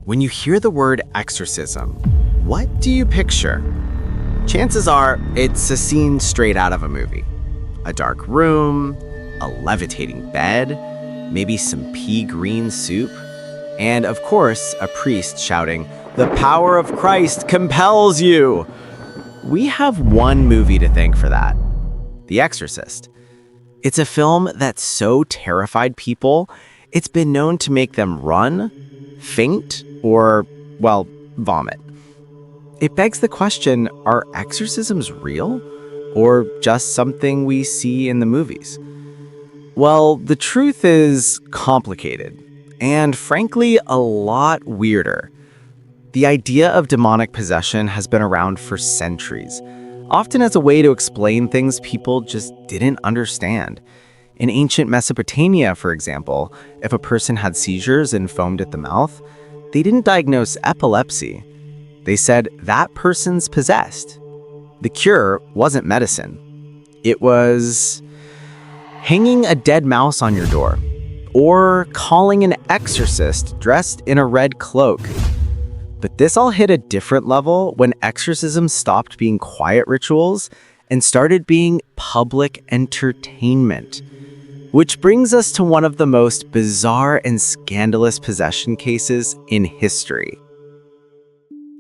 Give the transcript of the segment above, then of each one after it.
When you hear the word exorcism, what do you picture? Chances are it's a scene straight out of a movie. A dark room, a levitating bed, maybe some pea green soup, and of course, a priest shouting, "The power of Christ compels you!" We have one movie to thank for that, The Exorcist. It's a film that so terrified people, it's been known to make them run, faint, or, well, vomit. It begs the question, are exorcisms real? Or just something we see in the movies? Well, the truth is complicated, and frankly, a lot weirder. The idea of demonic possession has been around for centuries, often as a way to explain things people just didn't understand. In ancient Mesopotamia, for example, if a person had seizures and foamed at the mouth, they didn't diagnose epilepsy. They said that person's possessed. The cure wasn't medicine. It was hanging a dead mouse on your door, or calling an exorcist dressed in a red cloak. But this all hit a different level when exorcisms stopped being quiet rituals and started being public entertainment. Which brings us to one of the most bizarre and scandalous possession cases in history.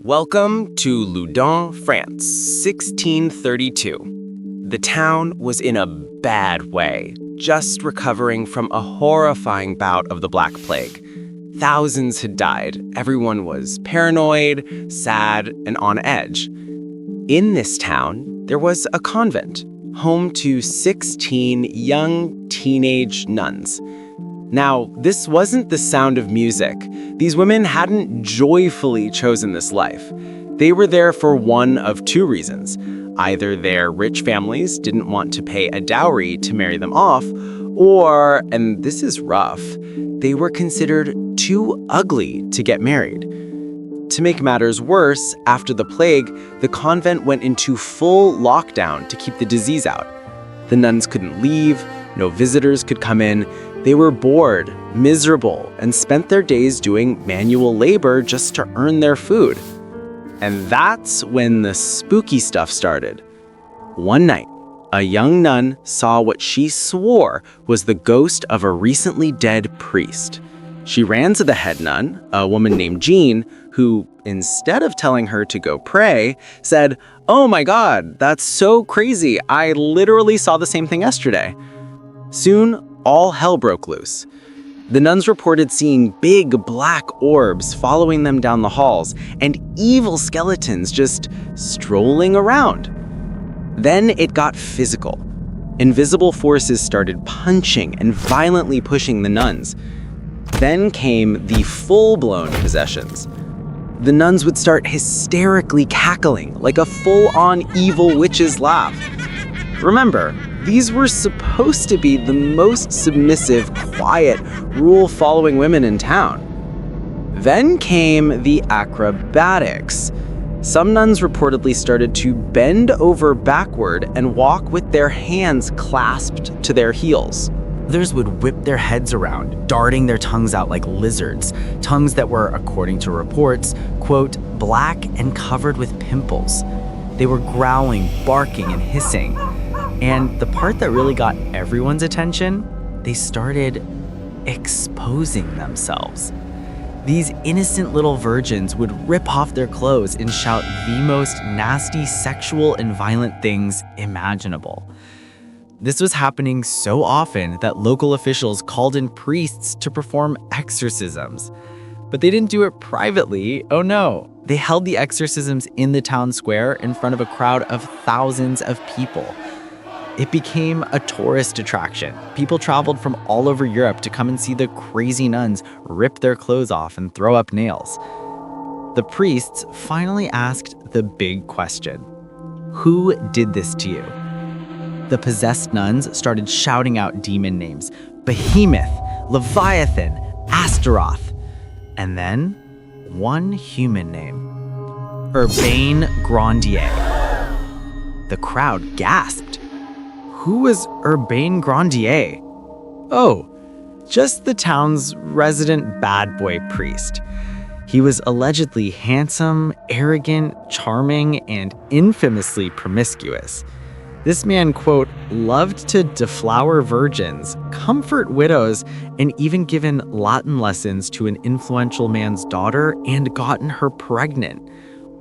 Welcome to Loudun, France, 1632. The town was in a bad way, just recovering from a horrifying bout of the Black Plague. Thousands had died. Everyone was paranoid, sad, and on edge. In this town, there was a convent, home to 16 young teenage nuns. Now, this wasn't the sound of music. These women hadn't joyfully chosen this life. They were there for one of two reasons. Either their rich families didn't want to pay a dowry to marry them off, or, and this is rough, they were considered too ugly to get married. To make matters worse, after the plague, the convent went into full lockdown to keep the disease out. The nuns couldn't leave, no visitors could come in. They were bored, miserable, and spent their days doing manual labor just to earn their food. And that's when the spooky stuff started. One night, a young nun saw what she swore was the ghost of a recently dead priest. She ran to the head nun, a woman named Jean, who, instead of telling her to go pray, said, "Oh my God, that's so crazy. I literally saw the same thing yesterday." Soon, all hell broke loose. The nuns reported seeing big black orbs following them down the halls and evil skeletons just strolling around. Then it got physical. Invisible forces started punching and violently pushing the nuns. Then came the full-blown possessions. The nuns would start hysterically cackling like a full-on evil witch's laugh. Remember, these were supposed to be the most submissive, quiet, rule-following women in town. Then came the acrobatics. Some nuns reportedly started to bend over backward and walk with their hands clasped to their heels. Others would whip their heads around, darting their tongues out like lizards, tongues that were, according to reports, quote, black and covered with pimples. They were growling, barking, and hissing. And the part that really got everyone's attention, they started exposing themselves. These innocent little virgins would rip off their clothes and shout the most nasty sexual and violent things imaginable. This was happening so often that local officials called in priests to perform exorcisms. But they didn't do it privately, oh no. They held the exorcisms in the town square in front of a crowd of thousands of people. It became a tourist attraction. People traveled from all over Europe to come and see the crazy nuns rip their clothes off and throw up nails. The priests finally asked the big question: who did this to you? The possessed nuns started shouting out demon names: Behemoth, Leviathan, Astaroth, and then one human name: Urbain Grandier. The crowd gasped. Who was Urbain Grandier? Oh, just the town's resident bad boy priest. He was allegedly handsome, arrogant, charming, and infamously promiscuous. This man, quote, loved to deflower virgins, comfort widows, and even given Latin lessons to an influential man's daughter and gotten her pregnant,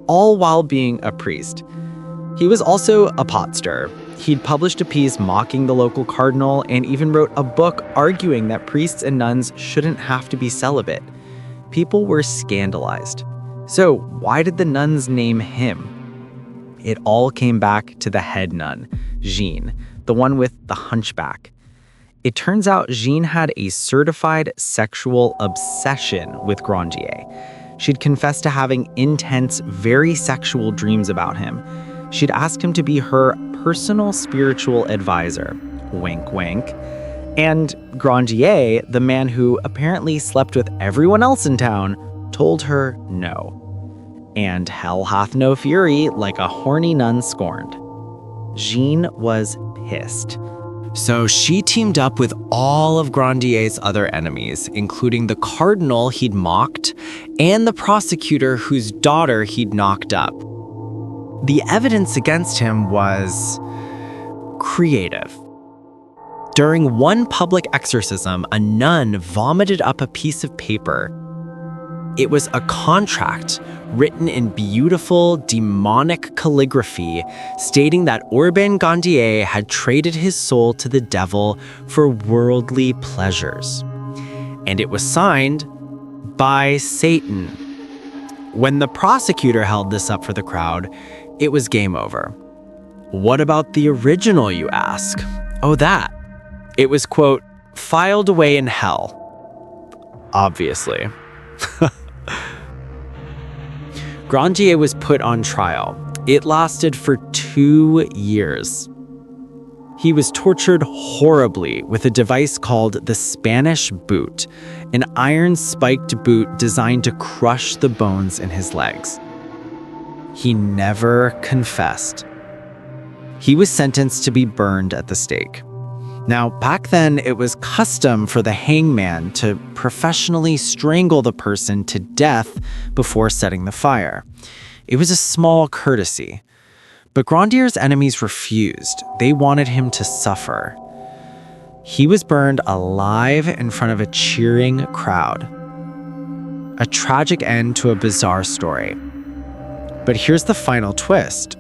all while being a priest. He was also a pot stirrer. He'd published a piece mocking the local cardinal and even wrote a book arguing that priests and nuns shouldn't have to be celibate. People were scandalized. So why did the nuns name him? It all came back to the head nun, Jeanne, the one with the hunchback. It turns out Jeanne had a certified sexual obsession with Grandier. She'd confessed to having intense, very sexual dreams about him. She'd asked him to be her personal spiritual advisor. Wink, wink. And Grandier, the man who apparently slept with everyone else in town, told her no. And hell hath no fury, like a horny nun scorned. Jeanne was pissed. So she teamed up with all of Grandier's other enemies, including the cardinal he'd mocked and the prosecutor whose daughter he'd knocked up. The evidence against him was creative. During one public exorcism, a nun vomited up a piece of paper. It was a contract written in beautiful, demonic calligraphy stating that Urbain Grandier had traded his soul to the devil for worldly pleasures. And it was signed by Satan. When the prosecutor held this up for the crowd, it was game over. What about the original, you ask? Oh, that. It was, quote, filed away in hell. Obviously. Grandier was put on trial. It lasted for 2 years. He was tortured horribly with a device called the Spanish boot, an iron-spiked boot designed to crush the bones in his legs. He never confessed. He was sentenced to be burned at the stake. Now, back then, it was custom for the hangman to professionally strangle the person to death before setting the fire. It was a small courtesy. But Grandier's enemies refused. They wanted him to suffer. He was burned alive in front of a cheering crowd. A tragic end to a bizarre story. But here's the final twist.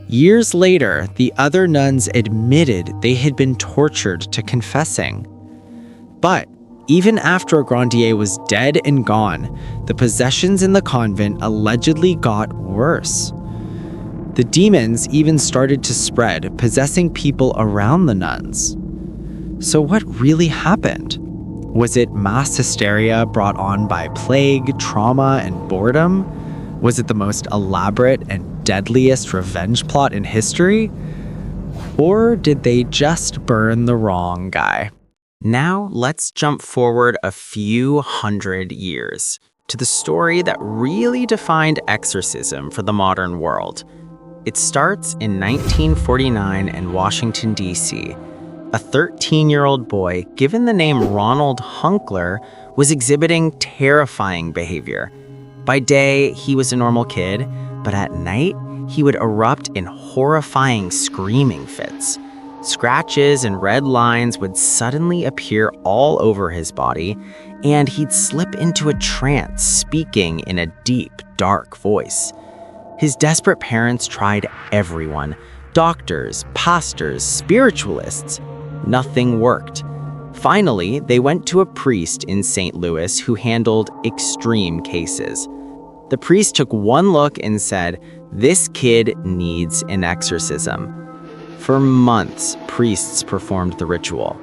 Years later, the other nuns admitted they had been tortured to confessing. But even after Grandier was dead and gone, the possessions in the convent allegedly got worse. The demons even started to spread, possessing people around the nuns. So what really happened? Was it mass hysteria brought on by plague, trauma, and boredom? Was it the most elaborate and deadliest revenge plot in history? Or did they just burn the wrong guy? Now let's jump forward a few hundred years to the story that really defined exorcism for the modern world. It starts in 1949 in Washington, D.C. A 13-year-old boy, given the name Ronald Hunkler, was exhibiting terrifying behavior. By day, he was a normal kid, but at night, he would erupt in horrifying screaming fits. Scratches and red lines would suddenly appear all over his body, and he'd slip into a trance, speaking in a deep, dark voice. His desperate parents tried everyone: doctors, pastors, spiritualists. Nothing worked. Finally, they went to a priest in St. Louis who handled extreme cases. The priest took one look and said, "This kid needs an exorcism." For months, priests performed the ritual.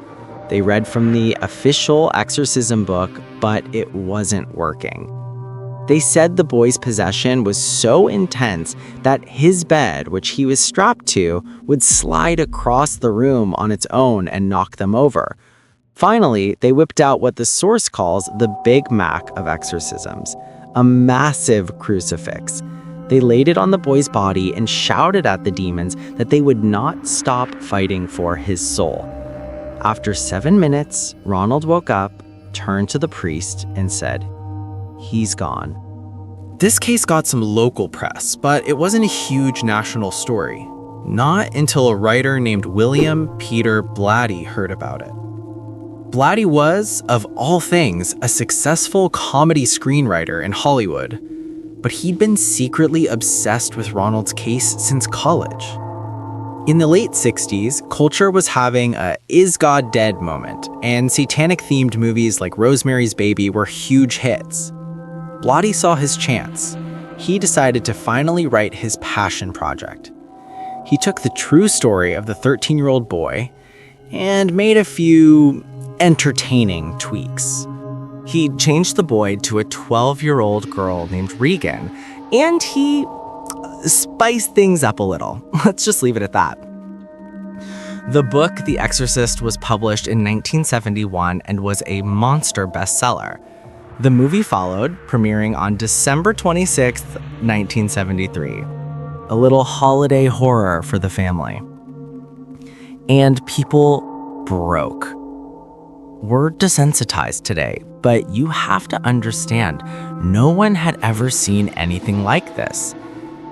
They read from the official exorcism book, but it wasn't working. They said the boy's possession was so intense that his bed, which he was strapped to, would slide across the room on its own and knock them over. Finally, they whipped out what the source calls the Big Mac of exorcisms, a massive crucifix. They laid it on the boy's body and shouted at the demons that they would not stop fighting for his soul. After 7 minutes, Ronald woke up, turned to the priest, and said, "He's gone." This case got some local press, but it wasn't a huge national story. Not until a writer named William Peter Blatty heard about it. Blatty was, of all things, a successful comedy screenwriter in Hollywood, but he'd been secretly obsessed with Ronald's case since college. In the late 60s, culture was having a "is God dead" moment, and satanic-themed movies like Rosemary's Baby were huge hits. Blatty saw his chance. He decided to finally write his passion project. He took the true story of the 13-year-old boy and made a few entertaining tweaks. He changed the boy to a 12-year-old girl named Regan, and he spiced things up a little. Let's just leave it at that. The book, The Exorcist, was published in 1971 and was a monster bestseller. The movie followed, premiering on December 26, 1973. A little holiday horror for the family. And people broke. We're desensitized today, but you have to understand, no one had ever seen anything like this.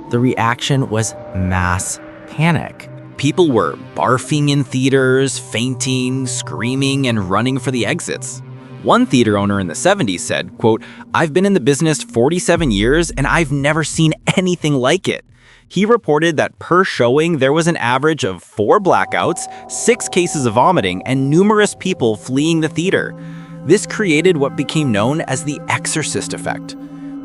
The reaction was mass panic. People were barfing in theaters, fainting, screaming, and running for the exits. One theater owner in the 70s said, quote, "I've been in the business 47 years and I've never seen anything like it." He reported that per showing, there was an average of 4 blackouts, 6 cases of vomiting, and numerous people fleeing the theater. This created what became known as the Exorcist effect.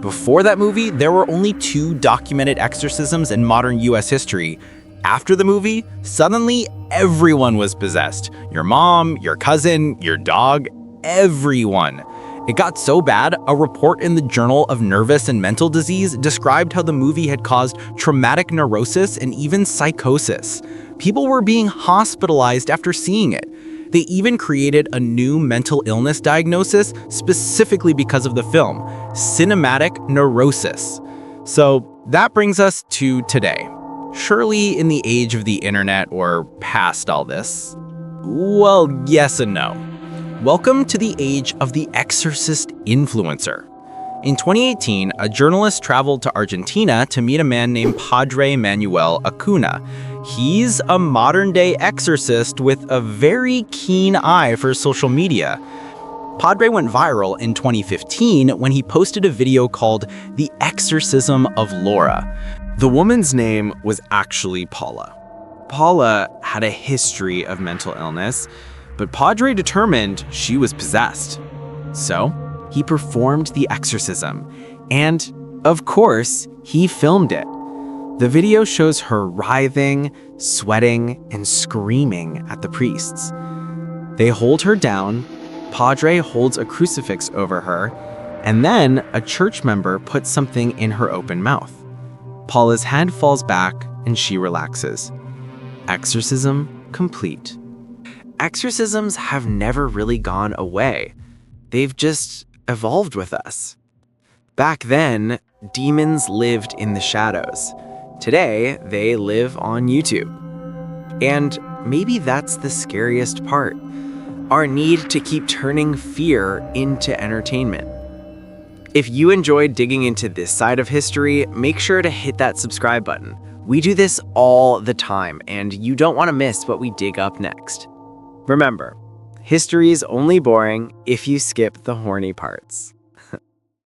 Before that movie, there were only 2 documented exorcisms in modern US history. After the movie, suddenly everyone was possessed. Your mom, your cousin, your dog, everyone. It got so bad, a report in the Journal of Nervous and Mental Disease described how the movie had caused traumatic neurosis and even psychosis. People were being hospitalized after seeing it. They even created a new mental illness diagnosis specifically because of the film, cinematic neurosis. So that brings us to today. Surely in the age of the internet or past all this? Well, yes and no. Welcome to the age of the Exorcist Influencer. In 2018, a journalist traveled to Argentina to meet a man named Padre Manuel Acuna. He's a modern-day exorcist with a very keen eye for social media. Padre went viral in 2015 when he posted a video called The Exorcism of Laura. The woman's name was actually Paula. Paula had a history of mental illness, but Padre determined she was possessed. So, he performed the exorcism, and, of course, he filmed it. The video shows her writhing, sweating, and screaming at the priests. They hold her down, Padre holds a crucifix over her, and then a church member puts something in her open mouth. Paula's head falls back, and she relaxes. Exorcism complete. Exorcisms have never really gone away. They've just evolved with us. Back then, demons lived in the shadows. Today, they live on YouTube. And maybe that's the scariest part, our need to keep turning fear into entertainment. If you enjoyed digging into this side of history, make sure to hit that subscribe button. We do this all the time, and you don't want to miss what we dig up next. Remember, history is only boring if you skip the horny parts.